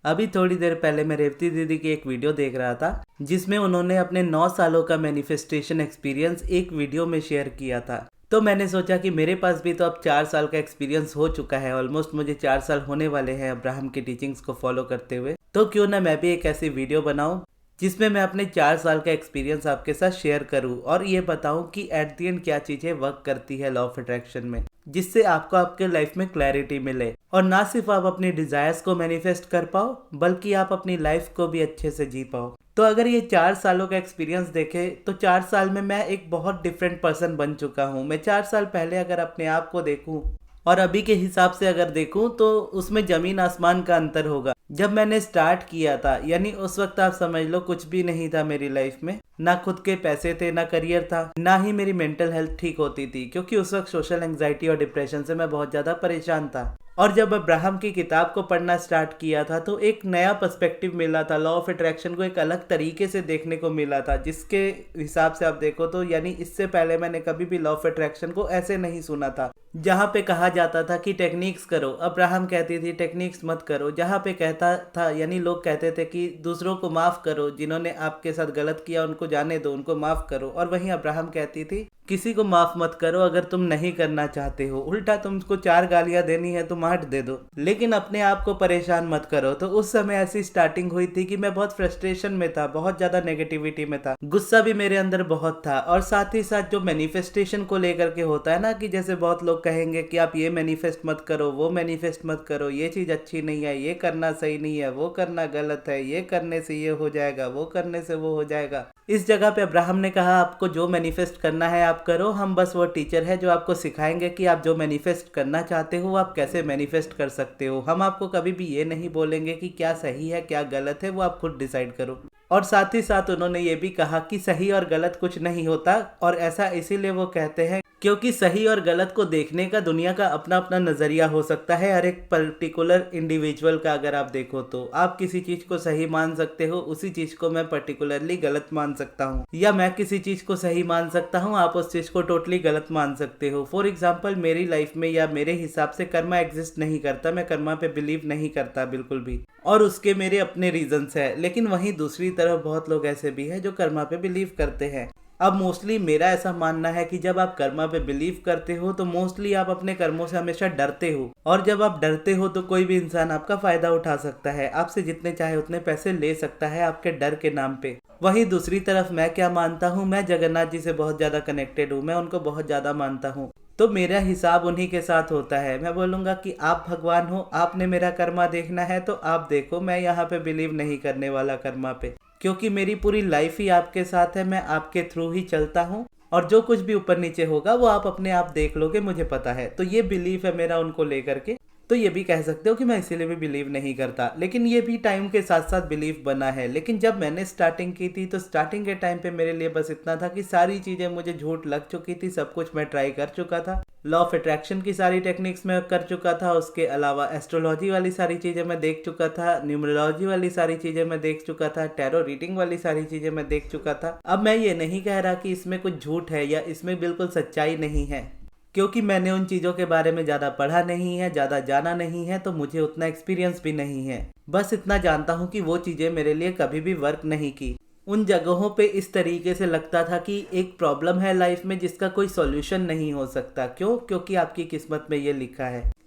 अभी थोड़ी देर पहले मैं रेवती दीदी की एक वीडियो देख रहा था जिसमें उन्होंने अपने 9 सालों का मैनिफेस्टेशन एक्सपीरियंस एक वीडियो में शेयर किया था। तो मैंने सोचा कि मेरे पास भी तो अब 4 साल का एक्सपीरियंस हो चुका है, ऑलमोस्ट मुझे 4 साल होने वाले हैं अब्राहम की टीचिंग्स को फॉलो करते हुए। तो क्यों ना मैं भी एक ऐसी वीडियो बनाऊं जिसमें मैं अपने 4 साल का एक्सपीरियंस आपके साथ शेयर करूं और ये बताऊं कि एट द एंड क्या चीजें वर्क करती है लॉ ऑफ अट्रैक्शन में, जिससे आपको आपके लाइफ में क्लैरिटी मिले और ना सिर्फ आप अपनी डिजायर्स को मैनिफेस्ट कर पाओ बल्कि आप अपनी लाइफ को भी अच्छे से जी पाओ। तो अगर ये 4 सालों का एक्सपीरियंस देखे तो 4 साल में मैं एक बहुत डिफरेंट पर्सन बन चुका हूँ। मैं 4 साल पहले अगर अपने आप को देखूं और अभी के हिसाब से अगर देखूं तो उसमें जमीन आसमान का अंतर होगा। जब मैंने स्टार्ट किया था यानी उस वक्त आप समझ लो कुछ भी नहीं था मेरी लाइफ में, ना खुद के पैसे थे, ना करियर था, ना ही मेरी मेंटल हेल्थ ठीक होती थी, क्योंकि उस वक्त सोशल एंजाइटी और डिप्रेशन से मैं बहुत ज्यादा परेशान था। और जब अब्राहम की किताब को पढ़ना स्टार्ट किया था तो एक नया पर्सपेक्टिव मिला था, लॉ ऑफ अट्रैक्शन को एक अलग तरीके से देखने को मिला था, जिसके हिसाब से आप देखो तो यानी इससे पहले मैंने कभी भी लॉ ऑफ अट्रैक्शन को ऐसे नहीं सुना था। जहाँ पे कहा जाता था कि टेक्निक्स करो, अब्राहम कहती थी टेक्निक्स मत करो। जहाँ पे कहता था यानी लोग कहते थे कि दूसरों को माफ करो, जिन्होंने आपके साथ गलत किया उनको जाने दो, उनको माफ करो। और वहीं अब्राहम कहती थी किसी को माफ मत करो अगर तुम नहीं करना चाहते हो, उल्टा तुमको 4 गालियां देनी है तो 8 दे दो, लेकिन अपने आप को परेशान मत करो। तो उस समय ऐसी स्टार्टिंग हुई थी कि मैं बहुत फ्रस्ट्रेशन में था, बहुत ज्यादा नेगेटिविटी में था, गुस्सा भी मेरे अंदर बहुत था। और साथ ही साथ जो मैनिफेस्टेशन को लेकर के होता है ना कि जैसे बहुत लोग कहेंगे कि आप ये मैनिफेस्ट मत करो, वो मैनिफेस्ट मत करो, ये चीज अच्छी नहीं है, ये करना सही नहीं है, वो करना गलत है, ये करने से ये हो जाएगा, वो करने से वो हो जाएगा। इस जगह पे अब्राहम ने कहा आपको जो मैनिफेस्ट करना है आप करो, हम बस वो टीचर है जो आपको सिखाएंगे कि आप जो मैनिफेस्ट करना चाहते हो आप कैसे मैनिफेस्ट कर सकते हो। हम आपको कभी भी ये नहीं बोलेंगे कि क्या सही है क्या गलत है, वो आप खुद डिसाइड करो। और साथ ही साथ उन्होंने ये भी कहा कि सही और गलत कुछ नहीं होता, और ऐसा इसीलिए वो कहते हैं क्योंकि सही और गलत को देखने का दुनिया का अपना अपना नजरिया हो सकता है हर एक पर्टिकुलर इंडिविजुअल का। अगर आप देखो तो आप किसी चीज को सही मान सकते हो, उसी चीज को मैं पर्टिकुलरली गलत मान सकता हूँ, या मैं किसी चीज को सही मान सकता हूँ, आप उस चीज को टोटली गलत मान सकते हो। फॉर एग्जाम्पल मेरी लाइफ में या मेरे हिसाब से कर्मा एग्जिस्ट नहीं करता, मैं कर्मा पे बिलीव नहीं करता बिल्कुल भी, और उसके मेरे अपने रीजंस है। लेकिन वहीं दूसरी तरफ बहुत लोग ऐसे भी हैं जो कर्मा पे बिलीव करते हैं। अब मोस्टली मेरा ऐसा मानना है कि जब आप कर्मा पे बिलीव करते हो तो मोस्टली आप अपने कर्मों से हमेशा डरते हो, और जब आप डरते हो तो कोई भी इंसान आपका फायदा उठा सकता है, आपसे जितने चाहे उतने पैसे ले सकता है आपके डर के नाम पे। वहीं दूसरी तरफ मैं क्या मानता हूँ, मैं जगन्नाथ जी से बहुत ज्यादा कनेक्टेड हूँ, मैं उनको बहुत ज्यादा मानता हूँ, तो मेरा हिसाब उन्हीं के साथ होता है। मैं बोलूंगा कि आप भगवान हो, आपने मेरा कर्मा देखना है तो आप देखो, मैं यहाँ पे बिलीव नहीं करने वाला कर्मा पे, क्योंकि मेरी पूरी लाइफ ही आपके साथ है, मैं आपके थ्रू ही चलता हूँ, और जो कुछ भी ऊपर नीचे होगा वो आप अपने आप देख लोगे, मुझे पता है। तो ये बिलीफ है मेरा उनको लेकर के। तो ये भी कह सकते हो कि मैं इसीलिए भी बिलीव नहीं करता, लेकिन ये भी टाइम के साथ साथ बिलीव बना है। लेकिन जब मैंने स्टार्टिंग की थी तो स्टार्टिंग के टाइम पे मेरे लिए बस इतना था कि सारी चीजें मुझे झूठ लग चुकी थी, सब कुछ मैं ट्राई कर चुका था, लॉ ऑफ अट्रैक्शन की सारी टेक्निक्स मैं कर चुका था, उसके अलावा एस्ट्रोलॉजी वाली सारी चीजें मैं देख चुका था, न्यूमरोलॉजी वाली सारी चीजें मैं देख चुका था, टैरो रीडिंग वाली सारी चीजें मैं देख चुका था। अब मैं ये नहीं कह रहा कि इसमें कुछ झूठ है या इसमें बिल्कुल सच्चाई नहीं है, क्योंकि मैंने उन चीज़ों के बारे में ज़्यादा पढ़ा नहीं है, ज़्यादा जाना नहीं है, तो मुझे उतना एक्सपीरियंस भी नहीं है। बस इतना जानता हूँ कि वो चीज़ें मेरे लिए कभी भी वर्क नहीं की। उन जगहों पे इस तरीके से लगता था कि एक प्रॉब्लम है लाइफ में जिसका कोई सॉल्यूशन नहीं हो सकता। क्यों? क्योंकि आपकी किस्मत में ये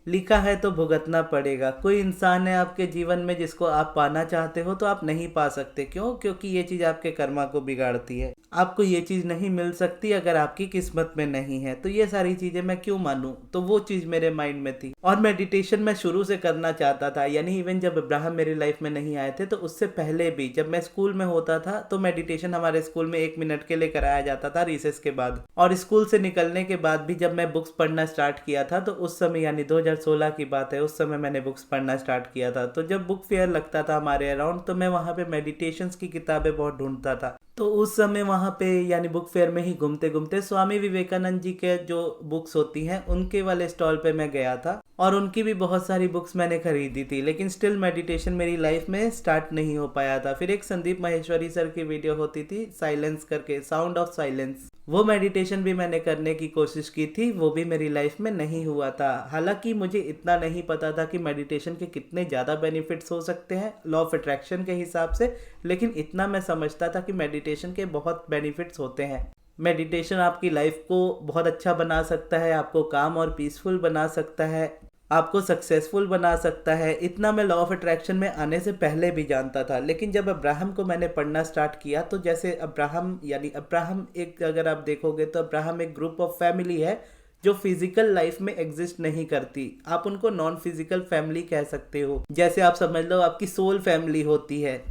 लिखा है तो भुगतना पड़ेगा। कोई इंसान है आपके जीवन में जिसको आप पाना चाहते हो तो आप नहीं पा सकते। क्यों? क्योंकि ये चीज आपके कर्मा को बिगाड़ती है। आपको ये चीज नहीं मिल सकती अगर आपकी किस्मत में नहीं है। तो ये सारी चीजें मैं क्यों मानूं? तो वो चीज मेरे माइंड में थी। और मेडिटेशन मैं शुरू से करना चाहता था, यानी इवन जब अब्राहम मेरी लाइफ में नहीं आए थे तो उससे पहले भी जब मैं स्कूल में होता था तो मेडिटेशन हमारे स्कूल में 1 मिनट के लिए कराया जाता था रिसेस के बाद। और स्कूल से निकलने के बाद भी जब मैं बुक्स पढ़ना स्टार्ट किया था तो उस समय यानी 2016 की बात है, उस समय मैंने बुक्स पढ़ना स्टार्ट किया था। तो जब बुक फेयर लगता था हमारे अराउंड तो मैं वहाँ पे मेडिटेशंस की किताबें बहुत ढूंढता था। तो उस समय वहाँ पे यानी बुक फेयर में ही घूमते घूमते स्वामी विवेकानंद जी के जो बुक्स होती हैं उनके वाले स्टॉल पे मैं गया था और उनकी भी बहुत सारी बुक्स मैंने खरीदी थी, लेकिन स्टिल मेडिटेशन मेरी लाइफ में स्टार्ट नहीं हो पाया था। फिर एक संदीप माहेश्वरी सर की वीडियो होती थी साइलेंस करके, साउंड ऑफ साइलेंस, वो मेडिटेशन भी मैंने करने की कोशिश की थी, वो भी मेरी लाइफ में नहीं हुआ था। हालांकि मुझे इतना नहीं पता था कि मेडिटेशन के कितने ज़्यादा बेनिफिट्स हो सकते हैं लॉ ऑफ अट्रैक्शन के हिसाब से, लेकिन इतना मैं समझता था कि मेडिटेशन के बहुत बेनिफिट्स होते हैं। मेडिटेशन आपकी लाइफ को बहुत अच्छा बना सकता है, आपको काम और पीसफुल बना सकता है, आपको सक्सेसफुल बना सकता है। इतना मैं लॉ ऑफ अट्रैक्शन में आने से पहले भी जानता था, लेकिन जब अब्राहम को मैंने पढ़ना स्टार्ट किया तो जैसे अब्राहम यानी अब्राहम एक, अगर आप देखोगे तो अब्राहम एक ग्रुप ऑफ फैमिली है जो फिजिकल लाइफ में एग्जिस्ट नहीं करती। आप उनको नॉन फिजिकल फैमिली कह सकते हो। जैसे आप समझ लो आपकी सोल फैमिली होती है,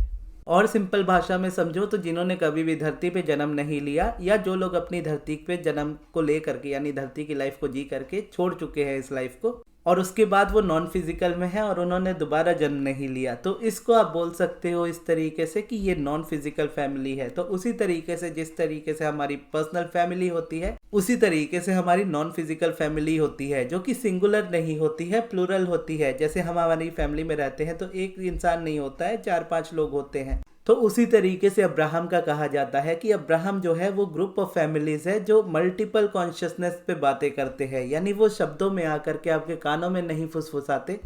और सिंपल भाषा में समझो तो जिन्होंने कभी भी धरती पे जन्म नहीं लिया, या जो लोग अपनी धरती पे जन्म को ले करके यानी धरती की लाइफ को जी करके छोड़ चुके हैं इस लाइफ को, और उसके बाद वो नॉन फिजिकल में है और उन्होंने दोबारा जन्म नहीं लिया, तो इसको आप बोल सकते हो इस तरीके से कि ये नॉन फिजिकल फैमिली है। तो उसी तरीके से जिस तरीके से हमारी पर्सनल फैमिली होती है, उसी तरीके से हमारी नॉन फिजिकल फैमिली होती है, जो कि सिंगुलर नहीं होती है, प्लूरल होती है। जैसे हम हमारी फैमिली में रहते हैं तो एक इंसान नहीं होता है, 4-5 लोग होते हैं। तो उसी तरीके से अब्राहम का कहा जाता है कि अब्राहम जो है वो ग्रुप ऑफ फैमिलीज है जो मल्टीपल कॉन्शियसनेस पे बातें करते हैं, यानी वो शब्दों में आकर के आपके कानों में नहीं फुसफुसाते,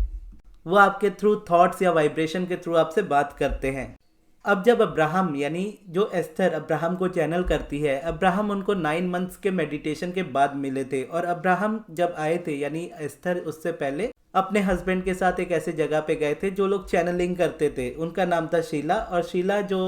वो आपके थ्रू थॉट्स या वाइब्रेशन के थ्रू आपसे बात करते हैं। अब जब अब्राहम यानी जो एस्थर अब्राहम को चैनल करती है, अब्राहम उनको 9 मंथ्स के मेडिटेशन के बाद मिले थे, और अब्राहम जब आए थे यानी एस्थर उससे पहले अपने हस्बैंड के साथ एक ऐसे जगह पे गए थे जो लोग चैनलिंग करते थे। उनका नाम था शीला, और शीला जो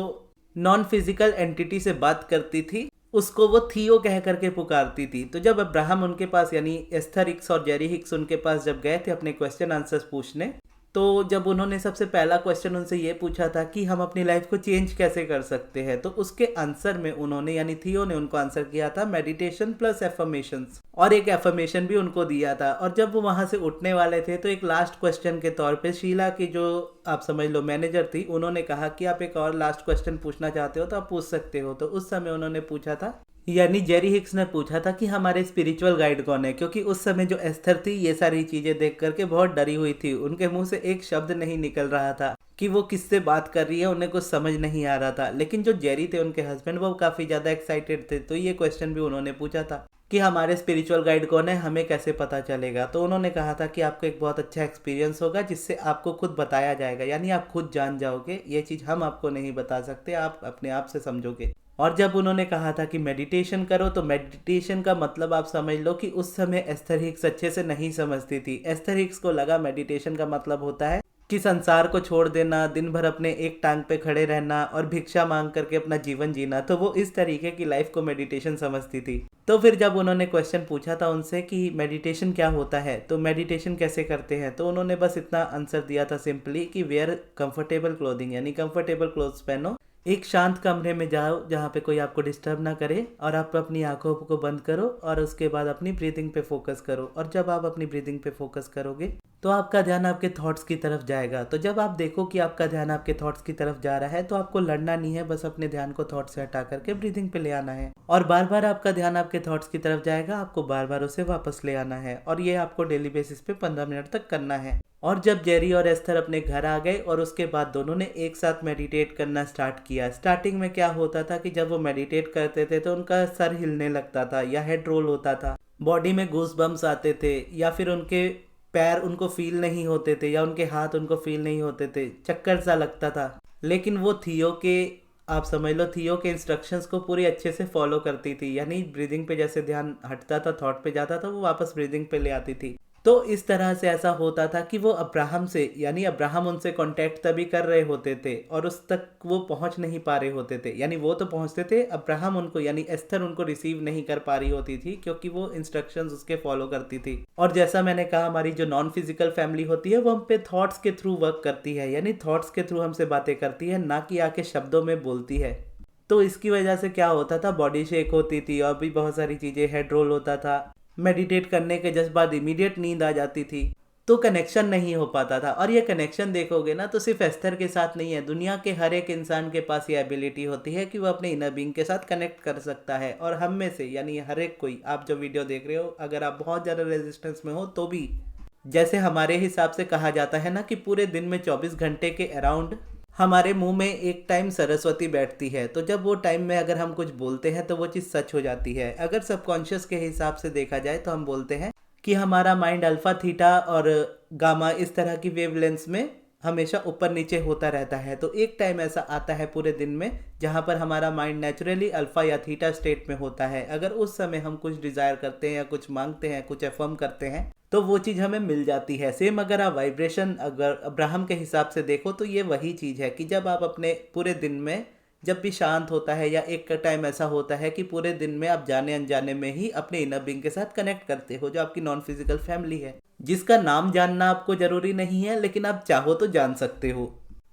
नॉन फिजिकल एंटिटी से बात करती थी उसको वो थियो कह करके पुकारती थी। तो जब अब्राहम उनके पास यानी एस्थर हिक्स और जेरी हिक्स उनके पास जब गए थे अपने क्वेश्चन आंसर्स पूछने, तो जब उन्होंने सबसे पहला क्वेश्चन उनसे ये पूछा था कि हम अपनी लाइफ को चेंज कैसे कर सकते हैं, तो उसके आंसर में उन्होंने यानी थियो ने उनको आंसर किया था मेडिटेशन प्लस एफर्मेशंस, और एक एफर्मेशन भी उनको दिया था। और जब वो वहां से उठने वाले थे तो एक लास्ट क्वेश्चन के तौर पे शीला की जो आप समझ लो मैनेजर थी, उन्होंने कहा कि आप एक और लास्ट क्वेश्चन पूछना चाहते हो तो आप पूछ सकते हो। तो उस समय उन्होंने पूछा था, यानी जेरी हिक्स ने पूछा था कि हमारे स्पिरिचुअल गाइड कौन है, क्योंकि उस समय जो एस्थर थी ये सारी चीजें देख करके बहुत डरी हुई थी। उनके मुंह से एक शब्द नहीं निकल रहा था कि वो किससे बात कर रही है, उन्हें कुछ समझ नहीं आ रहा था। लेकिन जो जेरी थे उनके हस्बैंड, वो काफी ज्यादा एक्साइटेड थे। तो ये क्वेश्चन भी उन्होंने पूछा था कि हमारे स्पिरिचुअल गाइड कौन है, हमें कैसे पता चलेगा। तो उन्होंने कहा था कि आपको एक बहुत अच्छा एक्सपीरियंस होगा जिससे आपको खुद बताया जाएगा, यानी आप खुद जान जाओगे, ये चीज हम आपको नहीं बता सकते, आप अपने आप से समझोगे। और जब उन्होंने कहा था कि मेडिटेशन करो, तो मेडिटेशन का मतलब आप समझ लो कि उस समय एस्थर हिक्स अच्छे से नहीं समझती थी। एस्थर हिक्स को लगा मेडिटेशन का मतलब होता है कि संसार को छोड़ देना, दिन भर अपने एक टांग पे खड़े रहना और भिक्षा मांग करके अपना जीवन जीना। तो वो इस तरीके की लाइफ को मेडिटेशन समझती थी। तो फिर जब उन्होंने क्वेश्चन पूछा था उनसे कि मेडिटेशन क्या होता है, तो मेडिटेशन कैसे करते हैं, तो उन्होंने बस इतना आंसर दिया था सिंपली कि वेयर कंफर्टेबल क्लोथिंग, यानी कंफर्टेबल क्लोथ्स पहनो, एक शांत कमरे में जाओ जहाँ पे कोई आपको डिस्टर्ब ना करे, और आप अपनी आंखों को बंद करो और उसके बाद अपनी ब्रीदिंग पे फोकस करो। और जब आप अपनी ब्रीदिंग पे फोकस करोगे तो आपका ध्यान आपके थॉट्स की तरफ जाएगा। तो जब आप देखो कि आपका ध्यान आपके थॉट्स की तरफ जा रहा है तो आपको लड़ना नहीं है, बस अपने ध्यान को थॉट से हटा करके ब्रीदिंग पे ले आना है। और बार बार आपका ध्यान आपके थॉट्स की तरफ जाएगा, आपको बार बार उसे वापस ले आना है, और ये आपको डेली बेसिस पे 15 मिनट तक करना है। और जब जेरी और एस्थर अपने घर आ गए और उसके बाद दोनों ने एक साथ मेडिटेट करना स्टार्ट किया। स्टार्टिंग में क्या होता था कि जब वो मेडिटेट करते थे तो उनका सर हिलने लगता था या हेड रोल होता था, बॉडी में गूस बम्स आते थे, या फिर उनके पैर उनको फील नहीं होते थे, या उनके हाथ उनको फील नहीं होते थे, चक्कर सा लगता था। लेकिन वो थियो के, आप समझ लो थियो के इंस्ट्रक्शंस को पूरी अच्छे से फॉलो करती थी, यानी ब्रीदिंग पे जैसे ध्यान हटता था, थॉट पे जाता था, वो वापस ब्रीदिंग पे ले आती थी। तो इस तरह से ऐसा होता था कि वो अब्राहम से, यानी अब्राहम उनसे कांटेक्ट तभी कर रहे होते थे और उस तक वो पहुंच नहीं पा रहे होते थे, यानी वो तो पहुंचते थे, अब्राहम उनको यानी एस्थर उनको रिसीव नहीं कर पा रही होती थी क्योंकि वो इंस्ट्रक्शंस उसके फॉलो करती थी। और जैसा मैंने कहा, हमारी जो नॉन फिजिकल फैमिली होती है वो हम पे थॉट्स के थ्रू वर्क करती है, यानी थॉट्स के थ्रू हमसे बातें करती है, ना कि आके शब्दों में बोलती है। तो इसकी वजह से क्या होता था, बॉडी शेक होती थी और भी बहुत सारी चीजें, हेड रोल होता था, मेडिटेट करने के जस्ट बाद इमीडिएट नींद आ जाती थी, तो कनेक्शन नहीं हो पाता था। और ये कनेक्शन देखोगे ना तो सिर्फ एस्थर के साथ नहीं है, दुनिया के हर एक इंसान के पास ये एबिलिटी होती है कि वो अपने इनर बीइंग के साथ कनेक्ट कर सकता है। और हम में से यानी हर एक कोई, आप जो वीडियो देख रहे हो, अगर आप बहुत ज़्यादा रेजिस्टेंस में हो तो भी, जैसे हमारे हिसाब से कहा जाता है ना कि पूरे दिन में 24 घंटे के अराउंड हमारे मुंह में एक टाइम सरस्वती बैठती है, तो जब वो टाइम में अगर हम कुछ बोलते हैं तो वो चीज़ सच हो जाती है। अगर सबकॉन्शियस के हिसाब से देखा जाए तो हम बोलते हैं कि हमारा माइंड अल्फा थीटा और गामा इस तरह की वेवलेंथ्स में हमेशा ऊपर नीचे होता रहता है। तो एक टाइम ऐसा आता है पूरे दिन में जहाँ पर हमारा माइंड नेचुरली अल्फा या थीटा स्टेट में होता है। अगर उस समय हम कुछ डिज़ायर करते हैं या कुछ मांगते हैं, कुछ अफर्म करते हैं, तो वो चीज़ हमें मिल जाती है। सेम अगर आप वाइब्रेशन अगर अब्राहम के हिसाब से देखो तो ये वही चीज़ है कि जब आप अपने पूरे दिन में जब भी शांत होता है या एक टाइम ऐसा होता है कि पूरे दिन में आप जाने अनजाने में ही अपने इनर बीइंग के साथ कनेक्ट करते हो, जो आपकी नॉन फिजिकल फैमिली है, जिसका नाम जानना आपको जरूरी नहीं है, लेकिन आप चाहो तो जान सकते हो।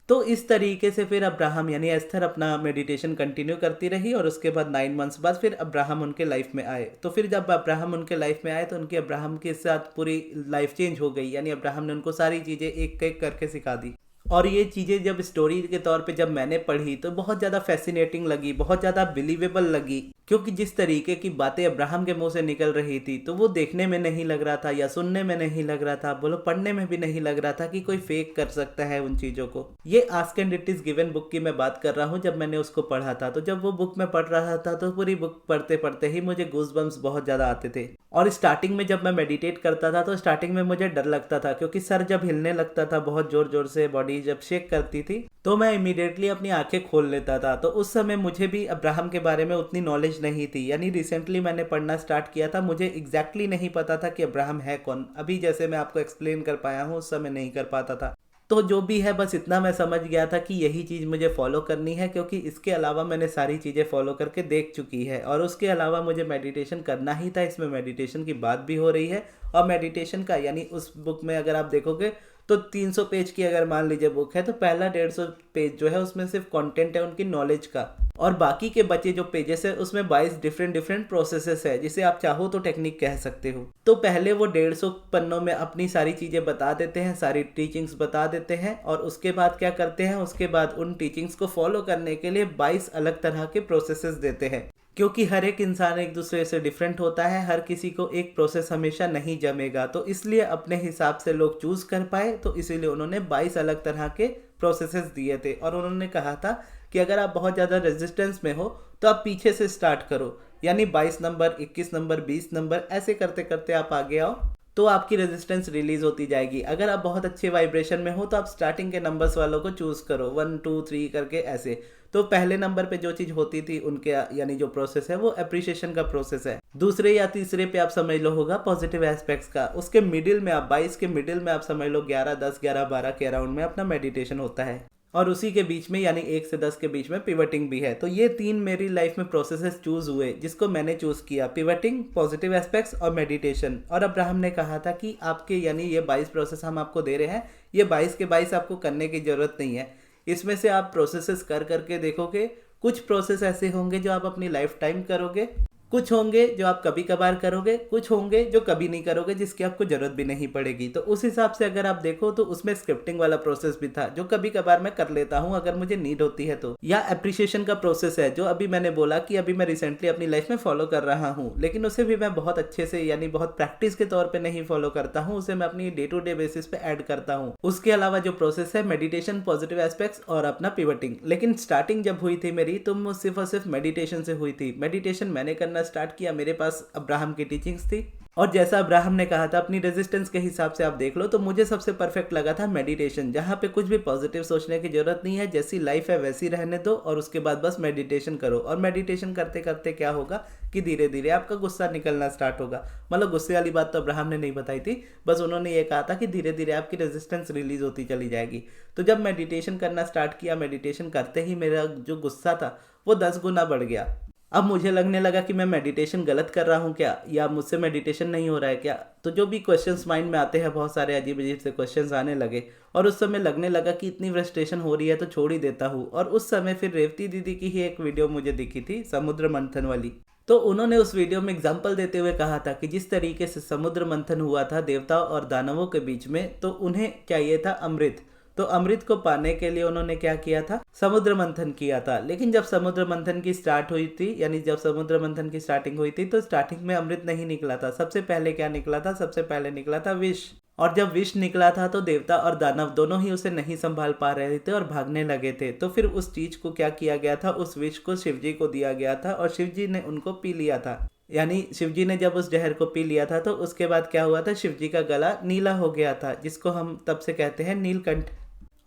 तो इस तरीके से फिर अब्राहम यानी एस्थर अपना मेडिटेशन कंटिन्यू करती रही और उसके बाद 9 मंथ्स बाद फिर अब्राहम उनके लाइफ में आए। तो फिर जब अब्राहम उनके लाइफ में आए तो उनकी अब्राहम के साथ पूरी लाइफ चेंज हो गई, यानी अब्राहम ने उनको सारी चीज़ें एक एक करके सिखा दी। और ये चीज़ें जब स्टोरी के तौर पे जब मैंने पढ़ी तो बहुत ज़्यादा फैसिनेटिंग लगी, बहुत ज़्यादा बिलीवेबल लगी, क्योंकि जिस तरीके की बातें अब्राहम के मुंह से निकल रही थी तो वो देखने में नहीं लग रहा था या सुनने में नहीं लग रहा था, बोलो पढ़ने में भी नहीं लग रहा था कि कोई फेक कर सकता है उन चीज़ों को। ये ask and it is given book की मैं बात कर रहा हूँ। जब मैंने उसको पढ़ा था तो जब वो बुक मैं पढ़ रहा था तो पूरी बुक पढ़ते पढ़ते ही मुझे गूज़बम्प्स बहुत ज़्यादा आते थे। और स्टार्टिंग में जब मैं मेडिटेट करता था तो स्टार्टिंग में मुझे डर लगता था, क्योंकि सर जब हिलने लगता था बहुत जोर जोर से, बॉडी जब शेक करती थी तो मैं इमीडिएटली अपनी आंखें खोल लेता था। तो उस समय मुझे भी अब्राहम के बारे में उतनी नॉलेज नहीं थी, यानी रिसेंटली मैंने पढ़ना स्टार्ट किया था, मुझे एग्जैक्टली नहीं पता था कि अब्राहम है कौन। अभी जैसे मैं आपको एक्सप्लेन कर पाया हूँ उस समय नहीं कर पाता था। तो जो भी है बस इतना मैं समझ गया था कि यही चीज़ मुझे फॉलो करनी है, क्योंकि इसके अलावा मैंने सारी चीज़ें फॉलो करके देख चुकी है और उसके अलावा मुझे मेडिटेशन करना ही था। इसमें मेडिटेशन की बात भी हो रही है और मेडिटेशन का यानी उस बुक में अगर आप देखोगे तो 300 पेज की अगर मान लीजिए बुक है तो पहला 150 पेज जो है उसमें सिर्फ कंटेंट है उनकी नॉलेज का, और बाकी के बचे जो पेजेस है उसमें 22 डिफरेंट प्रोसेसेस है, जिसे आप चाहो तो टेक्निक कह सकते हो। तो पहले वो 150 पन्नों में अपनी सारी चीज़ें बता देते हैं, सारी टीचिंग्स बता देते हैं, और उसके बाद क्या करते हैं, उसके बाद उन टीचिंग्स को फॉलो करने के लिए 22 अलग तरह के प्रोसेसेस देते हैं। क्योंकि हर एक इंसान एक दूसरे से डिफरेंट होता है, हर किसी को एक प्रोसेस हमेशा नहीं जमेगा, तो इसलिए अपने हिसाब से लोग चूज कर पाए, तो इसीलिए उन्होंने 22 अलग तरह के प्रोसेसेस दिए थे। और उन्होंने कहा था कि अगर आप बहुत ज़्यादा रेजिस्टेंस में हो तो आप पीछे से स्टार्ट करो, यानी 22 नंबर, 21 नंबर, 20 नंबर, ऐसे करते करते आप आगे आओ तो आपकी रेजिस्टेंस रिलीज होती जाएगी। अगर आप बहुत अच्छे वाइब्रेशन में हो तो आप स्टार्टिंग के नंबर्स वालों को चूज करो, 1 2 3 करके ऐसे। तो पहले नंबर पे जो चीज़ होती थी उनके यानी जो प्रोसेस है वो अप्रिशिएशन का प्रोसेस है। दूसरे या तीसरे पे आप समझ लो होगा पॉजिटिव एस्पेक्ट्स का। उसके मिडिल में आप 22 के मिडिल में आप समझ लो 11, 10, 11, 12 के अराउंड में अपना मेडिटेशन होता है, और उसी के बीच में यानी 1 से 10 के बीच में पिवटिंग भी है। तो ये 3 मेरी लाइफ में प्रोसेसेस चूज हुए जिसको मैंने चूज किया, पिवटिंग, पॉजिटिव एस्पेक्ट्स और मेडिटेशन। और अब्राहम ने कहा था कि आपके यानी ये 22 प्रोसेस हम आपको दे रहे हैं, ये 22 के 22 आपको करने की जरूरत नहीं है। इसमें से आप प्रोसेसेस कर करके देखोगे, कुछ प्रोसेस ऐसे होंगे जो आप अपनी लाइफ टाइम करोगे, कुछ होंगे जो आप कभी कभार करोगे, कुछ होंगे जो कभी नहीं करोगे, जिसकी आपको जरूरत भी नहीं पड़ेगी। तो उस हिसाब से अगर आप देखो तो उसमें स्क्रिप्टिंग वाला प्रोसेस भी था जो कभी कभार मैं कर लेता हूं अगर मुझे नीड होती है तो, या अप्रिशिएशन का प्रोसेस है जो अभी मैंने बोला कि अभी मैं रिसेंटली अपनी लाइफ में फॉलो कर रहा हूँ, लेकिन उसे भी मैं बहुत अच्छे से यानी बहुत प्रैक्टिस के तौर पर नहीं फॉलो करता हूँ, उसे मैं अपनी डे टू डे बेसिस पे ऐड करता हूँ। उसके अलावा जो प्रोसेस है मेडिटेशन, पॉजिटिव एस्पेक्ट्स और अपना पिवटिंग। लेकिन स्टार्टिंग जब हुई थी मेरी तो वो सिर्फ और सिर्फ मेडिटेशन से हुई थी। मेडिटेशन मैंने करना स्टार्ट किया, मेरे पास अब्राहम की टीचिंग्स थी, और जैसा अब्राहम ने कहा था अपनी रेजिस्टेंस के हिसाब से आप देख लो, तो मुझे सबसे परफेक्ट लगा था मेडिटेशन, जहाँ पे कुछ भी पॉजिटिव सोचने की जरूरत नहीं है, जैसी लाइफ है वैसी रहने दो और उसके बाद बस मेडिटेशन करो। और मेडिटेशन करते करते क्या होगा कि धीरे धीरे आपका गुस्सा निकलना स्टार्ट होगा। मतलब गुस्से वाली बात तो अब्राहम ने नहीं बताई थी, बस उन्होंने ये कहा था कि धीरे धीरे आपकी रेजिस्टेंस रिलीज होती चली जाएगी। तो जब मेडिटेशन करना स्टार्ट किया, मेडिटेशन करते ही मेरा जो गुस्सा था वो 10 गुना बढ़ गया। अब मुझे लगने लगा कि मैं मेडिटेशन गलत कर रहा हूँ क्या, या मुझसे मेडिटेशन नहीं हो रहा है क्या। तो जो भी क्वेश्चंस माइंड में आते हैं, बहुत सारे अजीब अजीब से क्वेश्चंस आने लगे, और उस समय लगने लगा कि इतनी फ्रस्ट्रेशन हो रही है तो छोड़ ही देता हूँ। और उस समय फिर रेवती दीदी की ही एक वीडियो मुझे दिखी थी, समुद्र मंथन वाली। तो उन्होंने उस वीडियो में एग्जाम्पल देते हुए कहा था कि जिस तरीके से समुद्र मंथन हुआ था देवताओं और दानवों के बीच में, तो उन्हें चाहिए था अमृत। तो अमृत को पाने के लिए उन्होंने क्या किया था, समुद्र मंथन किया था। लेकिन जब समुद्र मंथन की स्टार्ट हुई थी, यानी जब समुद्र मंथन की स्टार्टिंग हुई थी, तो स्टार्टिंग में अमृत नहीं निकला था। सबसे पहले क्या निकला था, सबसे पहले निकला था विष। और जब विष निकला था तो देवता और दानव दोनों ही उसे नहीं संभाल पा रहे थे और भागने लगे थे। तो फिर उस चीज को क्या किया गया था, उस विष को शिवजी को दिया गया था और शिवजी ने उनको पी लिया था। यानी शिवजी ने जब उस जहर को पी लिया था तो उसके बाद क्या हुआ था, शिवजी का गला नीला हो गया था, जिसको हम तब से कहते हैं नीलकंठ।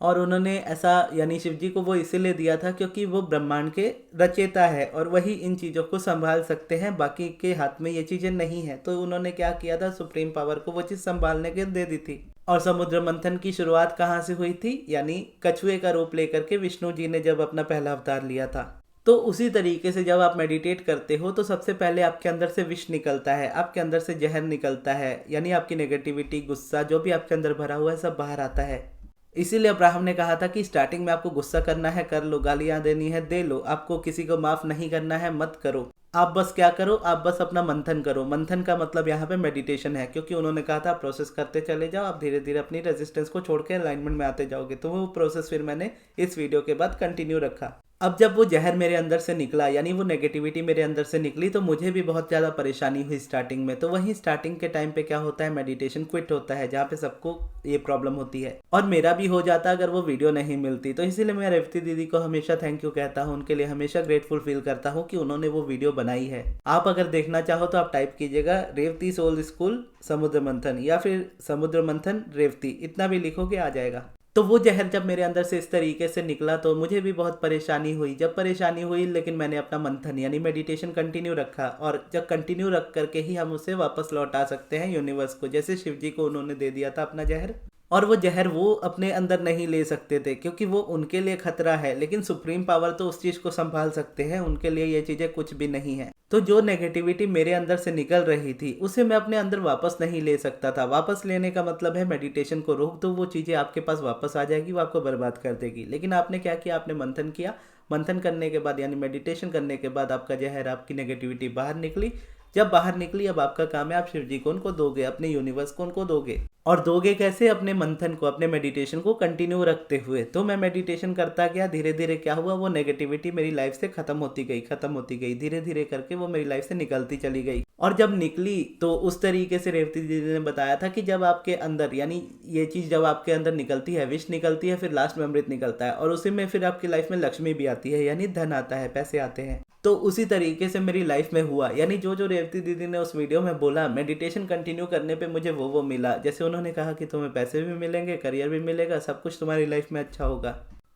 और उन्होंने ऐसा, यानी शिवजी को वो इसीलिए दिया था क्योंकि वो ब्रह्मांड के रचयिता है और वही इन चीज़ों को संभाल सकते हैं, बाकी के हाथ में ये चीज़ें नहीं है। तो उन्होंने क्या किया था, सुप्रीम पावर को वो चीज़ संभालने के दे दी थी। और समुद्र मंथन की शुरुआत कहाँ से हुई थी, यानी कछुए का रूप लेकर के विष्णु जी ने जब अपना पहला अवतार लिया था। तो उसी तरीके से जब आप मेडिटेट करते हो तो सबसे पहले आपके अंदर से विष निकलता है, आपके अंदर से जहर निकलता है, यानी आपकी नेगेटिविटी, गुस्सा जो भी आपके अंदर भरा हुआ है सब बाहर आता है। इसीलिए अब्राहम ने कहा था कि स्टार्टिंग में आपको गुस्सा करना है कर लो, गालियां देनी है दे लो, आपको किसी को माफ नहीं करना है मत करो। आप बस क्या करो, आप बस अपना मंथन करो। मंथन का मतलब यहाँ पे मेडिटेशन है, क्योंकि उन्होंने कहा था प्रोसेस करते चले जाओ, आप धीरे धीरे अपनी रेजिस्टेंस को छोड़ के अलाइनमेंट में आते जाओगे। तो वो प्रोसेस फिर मैंने इस वीडियो के बाद कंटिन्यू रखा। अब जब वो जहर मेरे अंदर से निकला, यानी वो नेगेटिविटी मेरे अंदर से निकली, तो मुझे भी बहुत ज़्यादा परेशानी हुई स्टार्टिंग में। तो वहीं स्टार्टिंग के टाइम पे क्या होता है, मेडिटेशन क्विट होता है, जहाँ पे सबको ये प्रॉब्लम होती है और मेरा भी हो जाता अगर वो वीडियो नहीं मिलती। तो इसीलिए मैं रेवती दीदी को हमेशा थैंक यू कहता हूँ, उनके लिए हमेशा ग्रेटफुल फील करता हूँ कि उन्होंने वो वीडियो बनाई है। आप अगर देखना चाहो तो आप टाइप कीजिएगा रेवती सोल स्कूल समुद्र मंथन या फिर समुद्र मंथन रेवती, इतना भी लिखोगे आ जाएगा। तो वो जहर जब मेरे अंदर से इस तरीके से निकला तो मुझे भी बहुत परेशानी हुई। जब परेशानी हुई लेकिन मैंने अपना मंथन यानी मेडिटेशन कंटिन्यू रखा, और जब कंटिन्यू रख करके ही हम उसे वापस लौटा सकते हैं यूनिवर्स को। जैसे शिवजी को उन्होंने दे दिया था अपना जहर, और वो जहर वो अपने अंदर नहीं ले सकते थे क्योंकि वो उनके लिए खतरा है, लेकिन सुप्रीम पावर तो उस चीज़ को संभाल सकते हैं, उनके लिए ये चीज़ें कुछ भी नहीं है। तो जो नेगेटिविटी मेरे अंदर से निकल रही थी उसे मैं अपने अंदर वापस नहीं ले सकता था। वापस लेने का मतलब है मेडिटेशन को रोक दो, वो चीज़ें आपके पास वापस आ जाएगी, वो आपको बर्बाद कर देगी। लेकिन आपने क्या किया, आपने मंथन किया, मंथन करने के बाद यानी मेडिटेशन करने के बाद आपका जहर, आपकी नेगेटिविटी बाहर निकली। जब बाहर निकली अब आपका काम है आप शिवजी को उनको दोगे, अपने यूनिवर्स को उनको दोगे। और दोगे कैसे, अपने मंथन को, अपने मेडिटेशन को कंटिन्यू रखते हुए। तो मैं मेडिटेशन करता गया, धीरे धीरे क्या हुआ, वो नेगेटिविटी मेरी लाइफ से खत्म होती गई, धीरे धीरे करके वो मेरी लाइफ से निकलती चली गई। और जब निकली तो उस तरीके से रेवती दीदी ने बताया था कि जब आपके अंदर, यानी ये चीज़ जब आपके अंदर निकलती है, विष निकलती है, फिर लास्ट में अमृत निकलता है, और उसी में फिर आपकी लाइफ में लक्ष्मी भी आती है, यानी धन आता है, पैसे आते हैं। तो उसी तरीके से मेरी लाइफ में हुआ, यानी जो जो रेवती दीदी ने उस वीडियो में बोला, मेडिटेशन कंटिन्यू करने पे मुझे वो मिला। जैसे उन्होंने कहा कि तुम्हें पैसे भी मिलेंगे, करियर भी मिलेगा, सब कुछ तुम्हारी लाइफ में अच्छा होगा।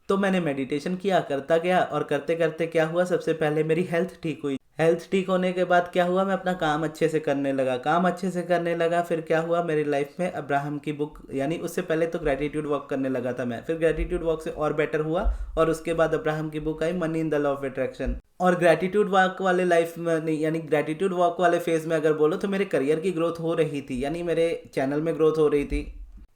तो मैंने मेडिटेशन किया, करता गया, और करते करते क्या हुआ, सबसे पहले मेरी हेल्थ ठीक हुई। हेल्थ ठीक होने के बाद क्या हुआ, मैं अपना काम अच्छे से करने लगा। फिर क्या हुआ, मेरी लाइफ में अब्राहम की बुक, यानी उससे पहले तो ग्रेटिट्यूड वॉक करने लगा था मैं, फिर ग्रेटिट्यूड वॉक से और बेटर हुआ, और उसके बाद अब्राहम की book I money in the law of attraction. और ग्रेटिट्यूड वॉक वाले लाइफ में, यानी ग्रेटिट्यूड वॉक वाले फेज में अगर बोलो तो मेरे करियर की ग्रोथ हो रही थी, यानी मेरे चैनल में ग्रोथ हो रही थी,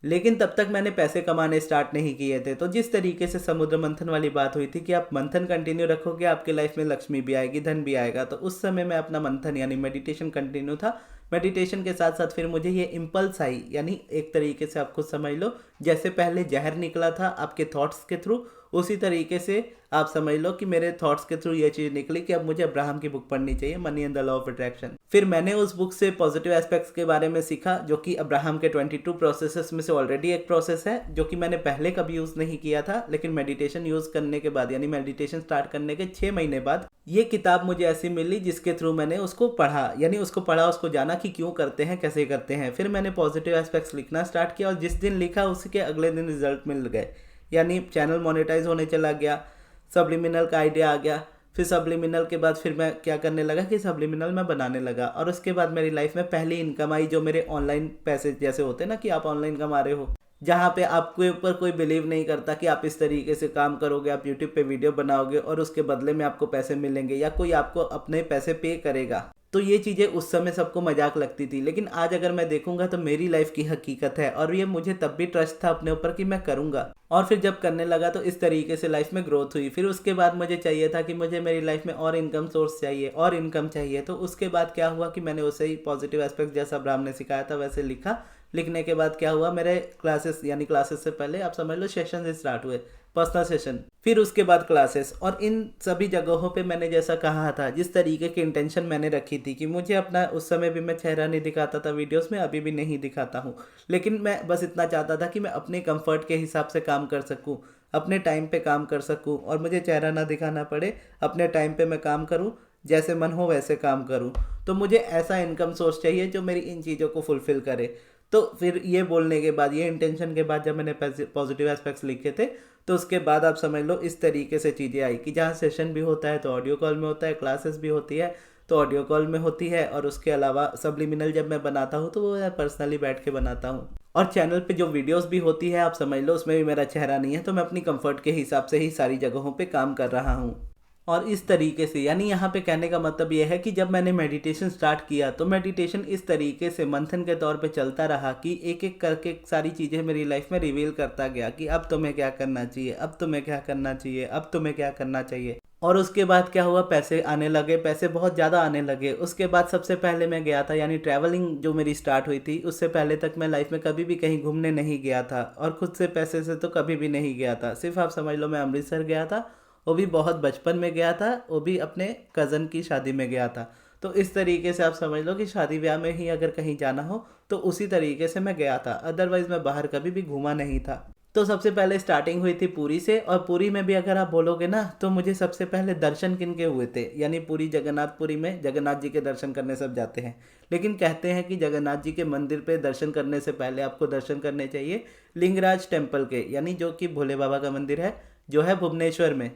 लेकिन तब तक मैंने पैसे कमाने स्टार्ट नहीं किए थे। तो जिस तरीके से समुद्र मंथन वाली बात हुई थी कि आप मंथन कंटिन्यू रखोगे, आपके लाइफ में लक्ष्मी भी आएगी, धन भी आएगा, तो उस समय मैं अपना मंथन यानी मेडिटेशन कंटिन्यू था। मेडिटेशन के साथ साथ फिर मुझे ये इम्पल्स आई, यानी एक तरीके से आप खुद समझ लो जैसे पहले जहर निकला था आपके थॉट्स के थ्रू, उसी तरीके से आप समझ लो कि मेरे थॉट्स के थ्रू ये चीज़ निकली कि अब मुझे अब्राहम की बुक पढ़नी चाहिए, money and the law of attraction. फिर मैंने उस बुक से पॉजिटिव एस्पेक्ट्स के बारे में सीखा, जो कि अब्राहम के 22 प्रोसेसेस में से ऑलरेडी एक प्रोसेस है, जो कि मैंने पहले कभी यूज़ नहीं किया था, लेकिन मेडिटेशन यूज़ करने के बाद, यानी मेडिटेशन स्टार्ट करने के 6 महीने बाद ये किताब मुझे ऐसी मिली जिसके थ्रू मैंने उसको पढ़ा, यानी उसको जाना कि क्यों करते हैं, कैसे करते हैं। फिर मैंने पॉजिटिव एस्पेक्ट्स लिखना स्टार्ट किया, और जिस दिन लिखा उसके अगले दिन रिजल्ट मिल गए, यानी चैनल मोनेटाइज होने चला गया, सब्लिमिनल का आइडिया आ गया। फिर सब्लिमिनल के बाद फिर मैं क्या करने लगा कि सब्लिमिनल मैं बनाने लगा, और उसके बाद मेरी लाइफ में पहली इनकम आई, जो मेरे ऑनलाइन पैसे जैसे होते हैं ना कि आप ऑनलाइन कमा रहे हो, जहाँ पे आपके ऊपर कोई बिलीव नहीं करता कि आप इस तरीके से काम करोगे, आप यूट्यूब पे वीडियो बनाओगे और उसके बदले में आपको पैसे मिलेंगे, या कोई आपको अपने पैसे पे करेगा। तो ये चीज़ें उस समय सबको मजाक लगती थी, लेकिन आज अगर मैं देखूंगा तो मेरी लाइफ की हकीकत है, और ये मुझे तब भी ट्रस्ट था अपने ऊपर कि मैं करूंगा। और फिर जब करने लगा तो इस तरीके से लाइफ में ग्रोथ हुई। फिर उसके बाद मुझे चाहिए था कि मुझे मेरी लाइफ में और इनकम सोर्स चाहिए, और इनकम चाहिए। तो उसके बाद क्या हुआ कि मैंने उसे ही पॉजिटिव एस्पेक्ट जैसा अब्राहम ने सिखाया था वैसे लिखा, लिखने के बाद क्या हुआ, मेरे क्लासेस यानी क्लासेस से पहले आप समझ लो सेशन स्टार्ट हुए, पर्सनल सेशन, फिर उसके बाद क्लासेस। और इन सभी जगहों पे मैंने जैसा कहा था, जिस तरीके की इंटेंशन मैंने रखी थी कि मुझे अपना, उस समय भी मैं चेहरा नहीं दिखाता था वीडियोस में, अभी भी नहीं दिखाता हूँ, लेकिन मैं बस इतना चाहता था कि मैं अपने कंफर्ट के हिसाब से काम कर सकूँ, अपने टाइम पे काम कर सकूँ और मुझे चेहरा ना दिखाना पड़े, अपने टाइम पे मैं काम करूँ, जैसे मन हो वैसे काम करूँ। तो मुझे ऐसा इनकम सोर्स चाहिए जो मेरी इन चीज़ों को फुलफ़िल करे। तो फिर ये बोलने के बाद, ये इंटेंशन के बाद जब मैंने पॉजिटिव एस्पेक्ट्स लिखे थे, तो उसके बाद आप समझ लो इस तरीके से चीज़ें आई कि जहाँ सेशन भी होता है तो ऑडियो कॉल में होता है, क्लासेस भी होती है तो ऑडियो कॉल में होती है, और उसके अलावा सब्लिमिनल जब मैं बनाता हूँ तो वो मैं पर्सनली बैठ के बनाता हूँ। और चैनल पे जो वीडियोस भी होती है आप समझ लो उसमें भी मेरा चेहरा नहीं है, तो मैं अपनी कंफर्ट के हिसाब से ही सारी जगहों पे काम कर रहा हूँ। और इस तरीके से, यानी यहाँ पे कहने का मतलब ये है कि जब मैंने मेडिटेशन स्टार्ट किया तो मेडिटेशन इस तरीके से मंथन के तौर पे चलता रहा कि एक एक करके सारी चीज़ें मेरी लाइफ में रिवील करता गया कि अब तुम्हें क्या करना चाहिए, अब तुम्हें क्या करना चाहिए, अब तुम्हें क्या करना चाहिए। और उसके बाद क्या हुआ, पैसे आने लगे, पैसे बहुत ज़्यादा आने लगे। उसके बाद सबसे पहले मैं गया था, यानी ट्रैवलिंग जो मेरी स्टार्ट हुई थी, उससे पहले तक मैं लाइफ में कभी भी कहीं घूमने नहीं गया था, और खुद से पैसे से तो कभी भी नहीं गया था। सिर्फ आप समझ लो मैं अमृतसर गया था, वो भी बहुत बचपन में गया था, वो भी अपने कज़न की शादी में गया था। तो इस तरीके से आप समझ लो कि शादी ब्याह में ही अगर कहीं जाना हो तो उसी तरीके से मैं गया था, अदरवाइज़ मैं बाहर कभी भी घूमा नहीं था। तो सबसे पहले स्टार्टिंग हुई थी पुरी से, और पुरी में भी अगर आप बोलोगे ना तो मुझे सबसे पहले दर्शन किनके हुए थे, यानी पुरी जगन्नाथपुरी में जगन्नाथ जी के दर्शन करने सब जाते हैं, लेकिन कहते हैं कि जगन्नाथ जी के मंदिर पे दर्शन करने से पहले आपको दर्शन करने चाहिए लिंगराज टेम्पल के, यानी जो कि भोले बाबा का मंदिर है, जो है भुवनेश्वर में।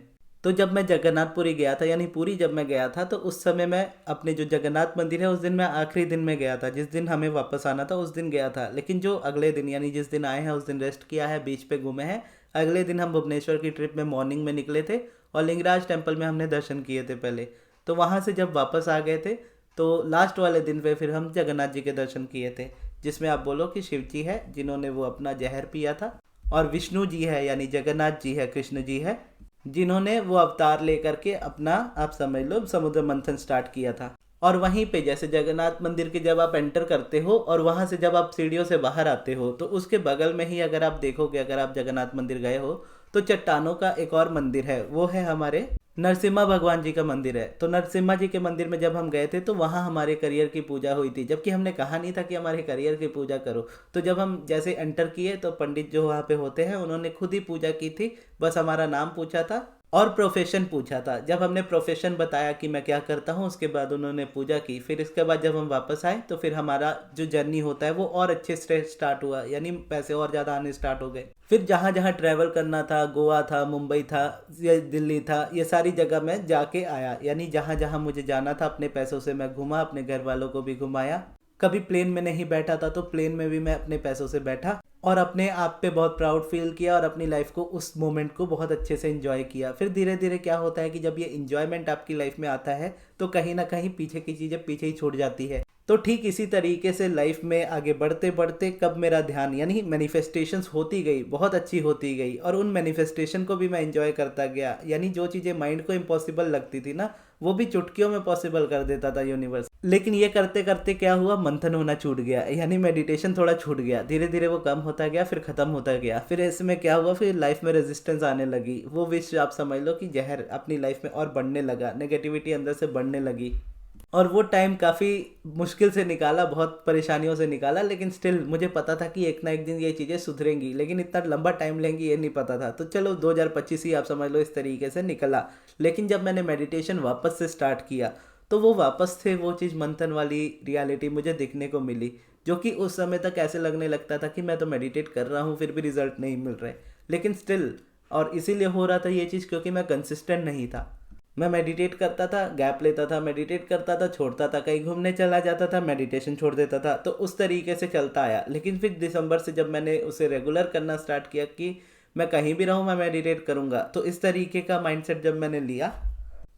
तो जब मैं जगन्नाथपुरी गया था, यानी पुरी जब मैं गया था, तो उस समय मैं अपने जो जगन्नाथ मंदिर है उस दिन मैं आखिरी दिन में गया था, जिस दिन हमें वापस आना था उस दिन गया था। लेकिन जो अगले दिन यानी जिस दिन आए हैं उस दिन रेस्ट किया है, बीच पे घूमे हैं। अगले दिन हम भुवनेश्वर की ट्रिप में मॉर्निंग में निकले थे और लिंगराज टेम्पल में हमने दर्शन किए थे पहले। तो वहाँ से जब वापस आ गए थे तो लास्ट वाले दिन पे फिर हम जगन्नाथ जी के दर्शन किए थे, जिसमें आप बोलो कि शिव जी है जिन्होंने वो अपना जहर पिया था, और विष्णु जी है यानी जगन्नाथ जी है, कृष्ण जी है जिन्होंने वो अवतार लेकर के अपना, आप समझ लो, समुद्र मंथन स्टार्ट किया था। और वहीं पे जैसे जगन्नाथ मंदिर के जब आप एंटर करते हो और वहां से जब आप सीढ़ियों से बाहर आते हो तो उसके बगल में ही अगर आप देखोगे, अगर आप जगन्नाथ मंदिर गए हो तो चट्टानों का एक और मंदिर है, वो है हमारे नरसिम्हा भगवान जी का मंदिर है। तो नरसिम्हा जी के मंदिर में जब हम गए थे तो वहाँ हमारे करियर की पूजा हुई थी, जबकि हमने कहा नहीं था कि हमारे करियर की पूजा करो। तो जब हम जैसे एंटर किए तो पंडित जो वहाँ पे होते हैं उन्होंने खुद ही पूजा की थी, बस हमारा नाम पूछा था और प्रोफेशन पूछा था। जब हमने प्रोफेशन बताया कि मैं क्या करता हूँ, उसके बाद उन्होंने पूजा की। फिर इसके बाद जब हम वापस आए तो फिर हमारा जो जर्नी होता है वो और अच्छे से स्टार्ट हुआ, यानी पैसे और ज़्यादा आने स्टार्ट हो गए। फिर जहाँ जहाँ ट्रैवल करना था, गोवा था, मुंबई था, या दिल्ली था, ये सारी जगह मैं जाके आया, यानी जहाँ जहाँ मुझे जाना था अपने पैसों से मैं घुमा, अपने घर वालों को भी घुमाया। कभी प्लेन में नहीं बैठा था तो प्लेन में भी मैं अपने पैसों से बैठा और अपने आप पे बहुत प्राउड फील किया और अपनी लाइफ को, उस मोमेंट को बहुत अच्छे से एंजॉय किया। फिर धीरे धीरे क्या होता है कि जब ये एंजॉयमेंट आपकी लाइफ में आता है तो कहीं ना कहीं पीछे की चीज़ें पीछे ही छूट जाती है। तो ठीक इसी तरीके से लाइफ में आगे बढ़ते बढ़ते कब मेरा ध्यान, यानी मैनिफेस्टेशंस होती गई, बहुत अच्छी होती गई, और उन मैनिफेस्टेशन को भी मैं एंजॉय करता गया। यानी जो चीज़ें माइंड को इम्पॉसिबल लगती थी ना, वो भी चुटकियों में पॉसिबल कर देता था यूनिवर्स। लेकिन ये करते करते क्या हुआ, मंथन होना छूट गया, यानी मेडिटेशन थोड़ा छूट गया। धीरे धीरे वो कम होता गया, फिर खत्म होता गया। फिर इसमें क्या हुआ, फिर लाइफ में रेजिस्टेंस आने लगी। वो विश आप समझ लो कि जहर अपनी लाइफ में और बढ़ने लगा, नेगेटिविटी अंदर से बढ़ने लगी। और वो टाइम काफ़ी मुश्किल से निकाला, बहुत परेशानियों से निकाला, लेकिन स्टिल मुझे पता था कि एक ना एक दिन ये चीज़ें सुधरेंगी, लेकिन इतना लंबा टाइम लेंगी ये नहीं पता था। तो चलो 2025 ही आप समझ लो इस तरीके से निकला। लेकिन जब मैंने मेडिटेशन वापस से स्टार्ट किया तो वो वापस से वो चीज़ मंथन वाली रियलिटी मुझे दिखने को मिली, जो कि उस समय तक ऐसे लगने लगता था कि मैं तो मेडिटेट कर रहा हूँ फिर भी रिजल्ट नहीं मिल रहे, लेकिन स्टिल, और इसीलिए हो रहा था ये चीज़ क्योंकि मैं कंसिस्टेंट नहीं था। मैं मेडिटेट करता था, गैप लेता था, मेडिटेट करता था, छोड़ता था, कहीं घूमने चला जाता था, मेडिटेशन छोड़ देता था, तो उस तरीके से चलता आया। लेकिन फिर दिसंबर से जब मैंने उसे रेगुलर करना स्टार्ट किया कि मैं कहीं भी रहूँ मैं मेडिटेट करूँगा, तो इस तरीके का माइंडसेट जब मैंने लिया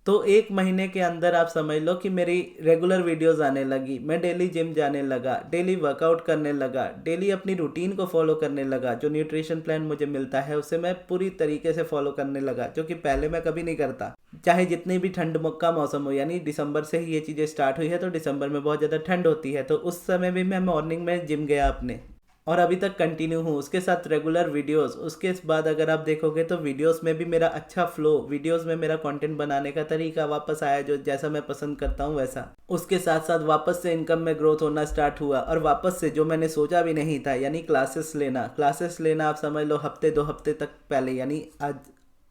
तो 1 महीने के अंदर आप समझ लो कि मेरी रेगुलर वीडियोस आने लगी, मैं डेली जिम जाने लगा, डेली वर्कआउट करने लगा, डेली अपनी रूटीन को फॉलो करने लगा। जो न्यूट्रिशन प्लान मुझे मिलता है उसे मैं पूरी तरीके से फॉलो करने लगा, जो कि पहले मैं कभी नहीं करता। चाहे जितनी भी ठंड का मौसम हो, यानी दिसंबर से ही ये चीज़ें स्टार्ट हुई है, तो दिसंबर में बहुत ज़्यादा ठंड होती है, तो उस समय भी मैं मॉर्निंग में जिम गया अपने, और अभी तक कंटिन्यू हूँ उसके साथ रेगुलर वीडियोस। उसके बाद अगर आप देखोगे तो वीडियोस में भी मेरा अच्छा फ्लो, वीडियोस में मेरा कंटेंट बनाने का तरीका वापस आया, जो जैसा मैं पसंद करता हूँ वैसा। उसके साथ साथ वापस से इनकम में ग्रोथ होना स्टार्ट हुआ, और वापस से जो मैंने सोचा भी नहीं था, यानी क्लासेस लेना आप समझ लो हफ्ते 2 हफ्ते तक पहले, यानी आज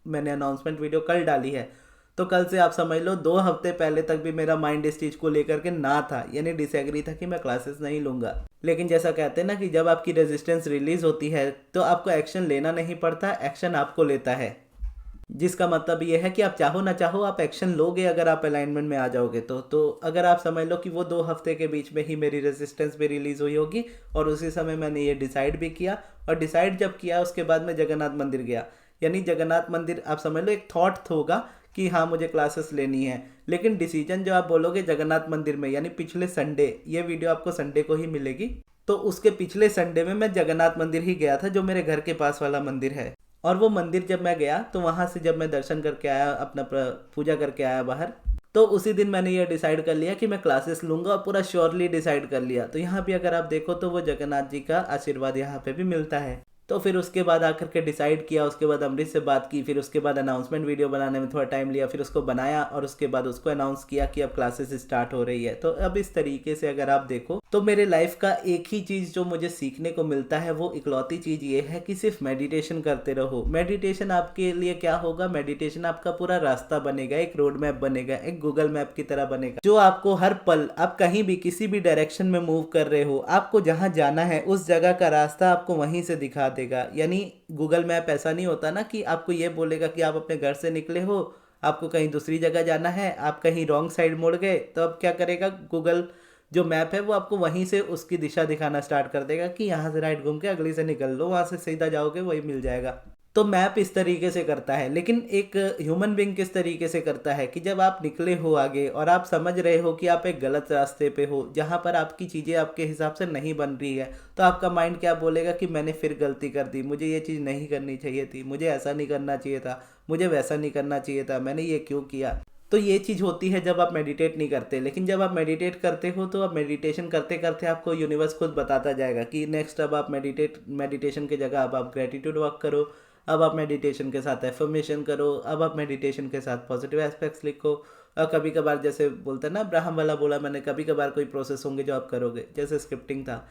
मैंने अनाउंसमेंट वीडियो कल डाली है, तो कल से आप समझ लो 2 हफ्ते पहले तक भी मेरा माइंड इस चीज़ को लेकर के ना था, यानी डिसएग्री था कि मैं क्लासेस नहीं लूँगा। लेकिन जैसा कहते हैं ना कि जब आपकी रेजिस्टेंस रिलीज होती है तो आपको एक्शन लेना नहीं पड़ता, एक्शन आपको लेता है। जिसका मतलब ये है कि आप चाहो ना चाहो आप एक्शन लोगे अगर आप अलाइनमेंट में आ जाओगे तो अगर आप समझ लो कि वो 2 हफ्ते के बीच में ही मेरी रेजिस्टेंस भी रिलीज हुई होगी, और उसी समय मैंने ये डिसाइड भी किया, और डिसाइड जब किया उसके बाद मैं जगन्नाथ मंदिर गया। यानी जगन्नाथ मंदिर आप समझ लो एक थॉट होगा कि हाँ मुझे क्लासेस लेनी है, लेकिन डिसीजन जो आप बोलोगे जगन्नाथ मंदिर में, यानी पिछले संडे, ये वीडियो आपको संडे को ही मिलेगी, तो उसके पिछले संडे में मैं जगन्नाथ मंदिर ही गया था, जो मेरे घर के पास वाला मंदिर है। और वो मंदिर जब मैं गया तो वहाँ से जब मैं दर्शन करके आया, अपना पूजा करके आया बाहर, तो उसी दिन मैंने ये डिसाइड कर लिया कि मैं क्लासेस लूँगा, और पूरा श्योरली डिसाइड कर लिया। तो यहाँ भी अगर आप देखो तो वो जगन्नाथ जी का आशीर्वाद यहाँ पे भी मिलता है। तो फिर उसके बाद आकर के डिसाइड किया, उसके बाद अमृत से बात की, फिर उसके बाद अनाउंसमेंट वीडियो बनाने में थोड़ा टाइम लिया, फिर उसको बनाया और उसके बाद उसको अनाउंस किया कि अब क्लासेस स्टार्ट हो रही है। तो अब इस तरीके से अगर आप देखो तो मेरे लाइफ का एक ही चीज़ जो मुझे सीखने को मिलता है, वो इकलौती चीज़ ये है कि सिर्फ मेडिटेशन करते रहो। मेडिटेशन आपके लिए क्या होगा, मेडिटेशन आपका पूरा रास्ता बनेगा, एक रोड मैप बनेगा, एक गूगल मैप की तरह बनेगा, जो आपको हर पल आप कहीं भी किसी भी डायरेक्शन में मूव कर रहे हो, आपको जहाँ जाना है उस जगह का रास्ता आपको वहीं से दिखा देगा। यानी गूगल मैप ऐसा नहीं होता ना कि आपको ये बोलेगा कि आप अपने घर से निकले हो, आपको कहीं दूसरी जगह जाना है, आप कहीं रॉन्ग साइड मुड़ गए, तो अब क्या करेगा गूगल जो मैप है वो आपको वहीं से उसकी दिशा दिखाना स्टार्ट कर देगा कि यहाँ से राइट घूम के अगली से निकल लो, वहाँ से सीधा जाओगे वही मिल जाएगा। तो मैप इस तरीके से करता है, लेकिन एक ह्यूमन बीइंग किस तरीके से करता है कि जब आप निकले हो आगे और आप समझ रहे हो कि आप एक गलत रास्ते पे हो, जहाँ पर आपकी चीज़ें आपके हिसाब से नहीं बन रही है, तो आपका माइंड क्या बोलेगा कि मैंने फिर गलती कर दी, मुझे ये चीज़ नहीं करनी चाहिए थी, मुझे ऐसा नहीं करना चाहिए था, मुझे वैसा नहीं करना चाहिए था, मैंने ये क्यों किया। तो ये चीज़ होती है जब आप मेडिटेट नहीं करते। लेकिन जब आप मेडिटेट करते हो तो आप मेडिटेशन करते करते आपको यूनिवर्स खुद बताता जाएगा कि नेक्स्ट अब आप मेडिटेशन की जगह अब आप ग्रेटिट्यूड वर्क करो, अब आप मेडिटेशन के साथ एफर्मेशन करो, अब आप मेडिटेशन के साथ पॉजिटिव एस्पेक्ट्स लिखो। और कभी कभार जैसे बोलते हैं ना, अब्राहम वाला बोला मैंने, कभी कभार कोई प्रोसेस होंगे जो आप करोगे, जैसे स्क्रिप्टिंग था,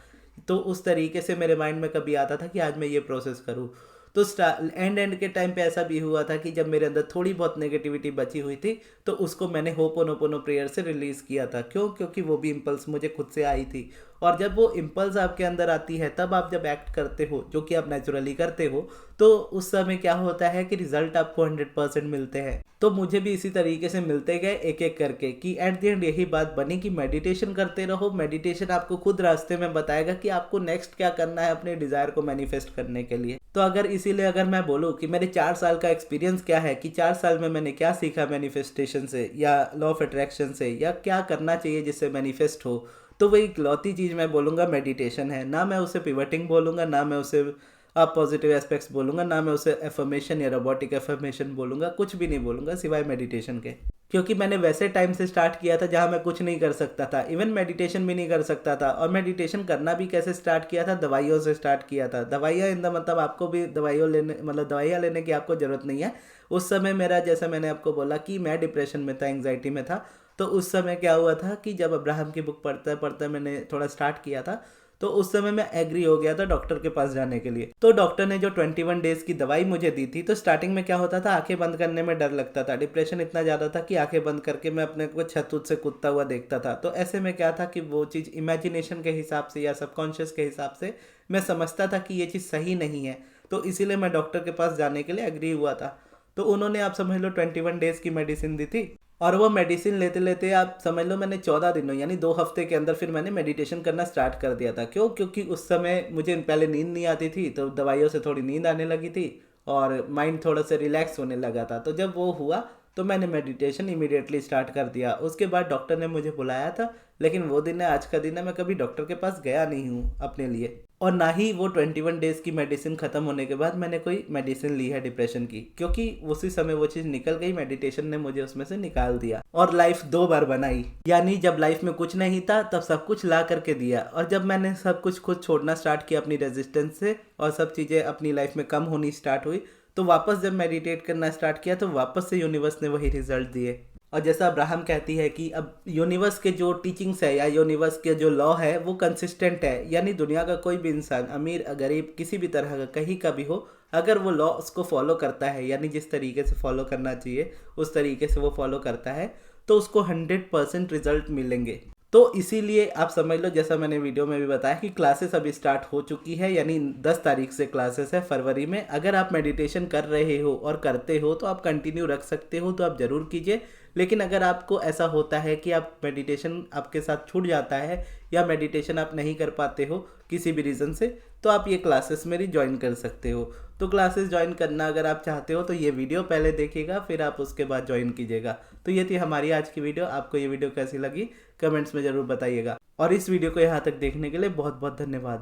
तो उस तरीके से मेरे माइंड में कभी आता था कि आज मैं ये प्रोसेस करूँ। तो एंड के टाइम पे ऐसा भी हुआ था कि जब मेरे अंदर थोड़ी बहुत नेगेटिविटी बची हुई थी, तो उसको मैंने होपोनोपोनो प्रेयर से रिलीज़ किया था। क्यों? क्योंकि वो भी इम्पल्स मुझे खुद से आई थी। और जब वो इम्पल्स आपके अंदर आती है, तब आप जब एक्ट करते हो, जो कि आप नेचुरली करते हो, तो उस समय क्या होता है कि रिजल्ट आपको 100% मिलते हैं। तो मुझे भी इसी तरीके से मिलते गए एक एक करके, कि एट द एंड यही बात बनी कि मेडिटेशन करते रहो। मेडिटेशन आपको खुद रास्ते में बताएगा कि आपको नेक्स्ट क्या करना है अपने डिज़ायर को मैनिफेस्ट करने के लिए। तो इसीलिए अगर मैं बोलूँ कि मेरे 4 साल का एक्सपीरियंस क्या है, कि 4 साल में मैंने क्या सीखा मैनिफेस्टेशन से या लॉ ऑफ अट्रैक्शन से, या क्या करना चाहिए जिससे मैनिफेस्ट हो, तो वही इकलौती चीज़ मैं बोलूँगा मेडिटेशन है। ना मैं उसे पिवटिंग बोलूँगा, ना मैं उसे आप पॉजिटिव एस्पेक्ट्स बोलूँगा, ना मैं उसे एफर्मेशन या रोबोटिक एफर्मेशन बोलूँगा, कुछ भी नहीं बोलूँगा सिवाय मेडिटेशन के। क्योंकि मैंने वैसे टाइम से स्टार्ट किया था जहाँ मैं कुछ नहीं कर सकता था, इवन मेडिटेशन भी नहीं कर सकता था। और मेडिटेशन करना भी कैसे स्टार्ट किया था, दवाइयों से स्टार्ट किया था। दवाइयाँ इन द मतलब आपको भी दवाइयाँ लेने की आपको ज़रूरत नहीं है। उस समय मेरा, जैसा मैंने आपको बोला कि मैं डिप्रेशन में था, एंग्जाइटी में था, तो उस समय क्या हुआ था कि जब अब्राहम की बुक पढ़ते पढ़ते मैंने थोड़ा स्टार्ट किया था, तो उस समय मैं एग्री हो गया था डॉक्टर के पास जाने के लिए। तो डॉक्टर ने जो 21 डेज की दवाई मुझे दी थी, तो स्टार्टिंग में क्या होता था, आंखें बंद करने में डर लगता था। डिप्रेशन इतना ज़्यादा था कि आंखें बंद करके मैं अपने को छत से कूदता हुआ देखता था। तो ऐसे में क्या था कि वो चीज़ इमेजिनेशन के हिसाब से या सबकॉन्शियस के हिसाब से मैं समझता था कि ये चीज़ सही नहीं है। तो इसीलिए मैं डॉक्टर के पास जाने के लिए एग्री हुआ था। तो उन्होंने, आप समझ लो, 21 डेज की मेडिसिन दी थी। और वो मेडिसिन लेते लेते आप समझ लो मैंने 14 दिनों यानी 2 हफ्ते के अंदर फिर मैंने मेडिटेशन करना स्टार्ट कर दिया था। क्यों? क्योंकि उस समय मुझे पहले नींद नहीं आती थी, तो दवाइयों से थोड़ी नींद आने लगी थी और माइंड थोड़ा सा रिलैक्स होने लगा था। तो जब वो हुआ तो मैंने मेडिटेशन इमीडिएटली स्टार्ट कर दिया। उसके बाद डॉक्टर ने मुझे बुलाया था, लेकिन वो दिन है, आज का दिन है, मैं कभी डॉक्टर के पास गया नहीं हूँ अपने लिए। और ना ही वो 21 डेज की मेडिसिन खत्म होने के बाद मैंने कोई मेडिसिन ली है डिप्रेशन की, क्योंकि उसी समय वो चीज़ निकल गई, मेडिटेशन ने मुझे उसमें से निकाल दिया और लाइफ 2 बार बनाई। यानी जब लाइफ में कुछ नहीं था तब सब कुछ ला करके दिया, और जब मैंने सब कुछ खुद छोड़ना स्टार्ट किया अपनी रेजिस्टेंस से और सब चीज़ें अपनी लाइफ में कम होनी स्टार्ट हुई, तो वापस जब मेडिटेट करना स्टार्ट किया तो वापस से यूनिवर्स ने वही रिजल्ट दिए। और जैसा अब्राहम कहती है कि अब यूनिवर्स के जो टीचिंग्स है या यूनिवर्स के जो लॉ है वो कंसिस्टेंट है, यानी दुनिया का कोई भी इंसान, अमीर गरीब किसी भी तरह का कहीं का भी हो, अगर वो लॉ उसको फॉलो करता है, यानी जिस तरीके से फॉलो करना चाहिए उस तरीके से वो फॉलो करता है, तो उसको 100% रिजल्ट मिलेंगे। तो इसीलिए आप समझ लो, जैसा मैंने वीडियो में भी बताया कि क्लासेस अभी स्टार्ट हो चुकी है, यानी 10 तारीख से क्लासेस है फरवरी में। अगर आप मेडिटेशन कर रहे हो और करते हो तो आप कंटिन्यू रख सकते हो, तो आप ज़रूर कीजिए। लेकिन अगर आपको ऐसा होता है कि आप मेडिटेशन आपके साथ छूट जाता है या मेडिटेशन आप नहीं कर पाते हो किसी भी रीज़न से, तो आप ये क्लासेस मेरी ज्वाइन कर सकते हो। तो क्लासेस ज्वाइन करना अगर आप चाहते हो तो ये वीडियो पहले देखिएगा, फिर आप उसके बाद ज्वाइन कीजिएगा। तो ये थी हमारी आज की वीडियो। आपको ये वीडियो कैसी लगी कमेंट्स में ज़रूर बताइएगा, और इस वीडियो को यहाँ तक देखने के लिए बहुत बहुत धन्यवाद।